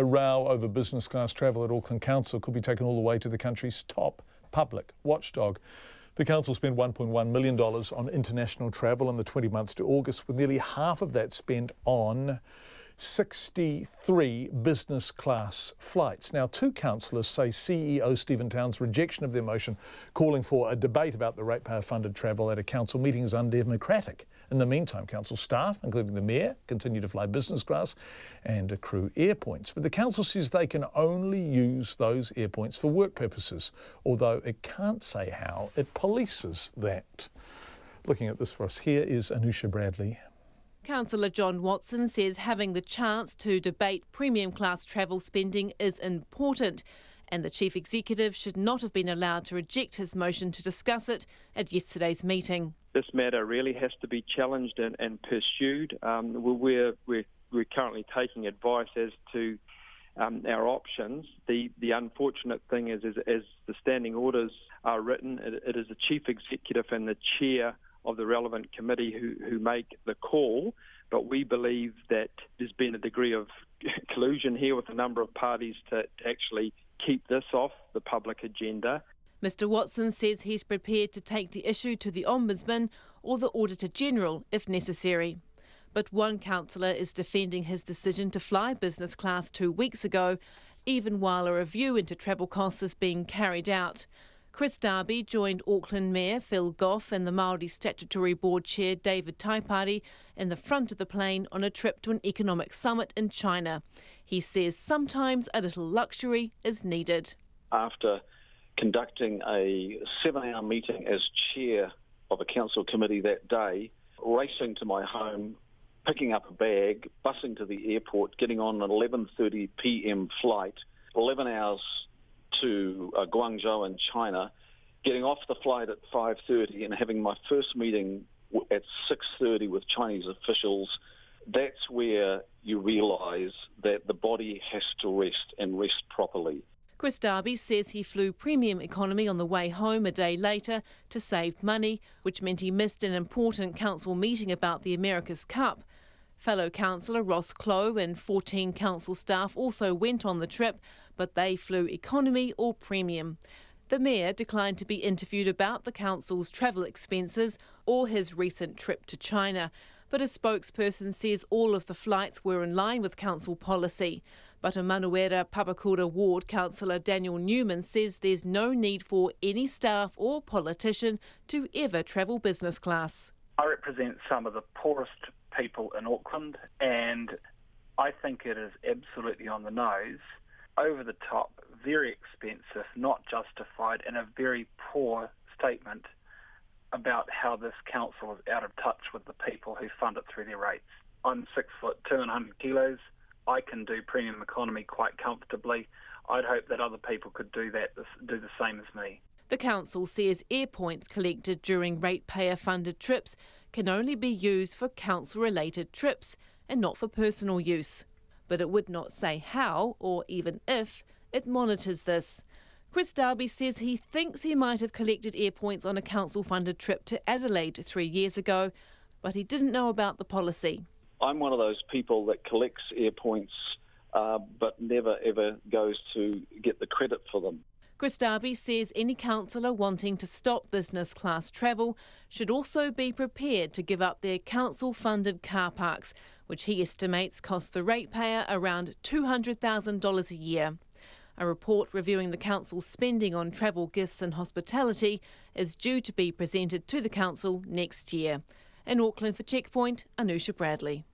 A row over business class travel at Auckland Council could be taken all the way to the country's top public watchdog. The council spent $1.1 million on international travel in the 20 months to August, with nearly half of that spent on 63 business class flights. Now, two councillors say CEO Stephen Town's rejection of their motion calling for a debate about the ratepayer-funded travel at a council meeting is undemocratic. In the meantime, council staff, including the mayor, continue to fly business class and accrue air points. But the council says they can only use those air points for work purposes, although it can't say how it polices that. Looking at this for us here is Anusha Bradley. Councillor John Watson says having the chance to debate premium class travel spending is important, and the Chief Executive should not have been allowed to reject his motion to discuss it at yesterday's meeting. This matter really has to be challenged and pursued. We're currently taking advice as to our options. The unfortunate thing is as the standing orders are written, it is the Chief Executive and the Chair of the relevant committee who make the call, but we believe that there's been a degree of collusion here with a number of parties to actually keep this off the public agenda. Mr Watson says he's prepared to take the issue to the Ombudsman or the Auditor General if necessary. But one councillor is defending his decision to fly business class 2 weeks ago, even while a review into travel costs is being carried out. Chris Darby joined Auckland Mayor Phil Goff and the Māori Statutory Board Chair David Taipari in the front of the plane on a trip to an economic summit in China. He says sometimes a little luxury is needed. After conducting a 7-hour meeting as chair of a council committee that day, racing to my home, picking up a bag, bussing to the airport, getting on an 11:30 p.m. flight, 11 hours to Guangzhou in China, getting off the flight at 5:30 and having my first meeting at 6:30 with Chinese officials, that's where you realise that the body has to rest and rest properly. Chris Darby says he flew premium economy on the way home a day later to save money, which meant he missed an important council meeting about the America's Cup. Fellow councillor Ross Clow and 14 council staff also went on the trip, but they flew economy or premium. The mayor declined to be interviewed about the council's travel expenses or his recent trip to China, but a spokesperson says all of the flights were in line with council policy. But a Manuera Papakura ward councillor Daniel Newman says there's no need for any staff or politician to ever travel business class. I represent some of the poorest people in Auckland, and I think it is absolutely on the nose, over the top, very expensive, not justified, and a very poor statement about how this council is out of touch with the people who fund it through their rates. I'm 6'2" and 100 kilos. I can do premium economy quite comfortably. I'd hope that other people could do the same as me. The council says air points collected during ratepayer-funded trips can only be used for council-related trips and not for personal use. But it would not say how, or even if, it monitors this. Chris Darby says he thinks he might have collected air points on a council-funded trip to Adelaide 3 years ago, but he didn't know about the policy. I'm one of those people that collects air points but never ever goes to get the credit for them. Chris Darby says any councillor wanting to stop business class travel should also be prepared to give up their council-funded car parks, which he estimates cost the ratepayer around $200,000 a year. A report reviewing the council's spending on travel, gifts and hospitality is due to be presented to the council next year. In Auckland for Checkpoint, Anusha Bradley.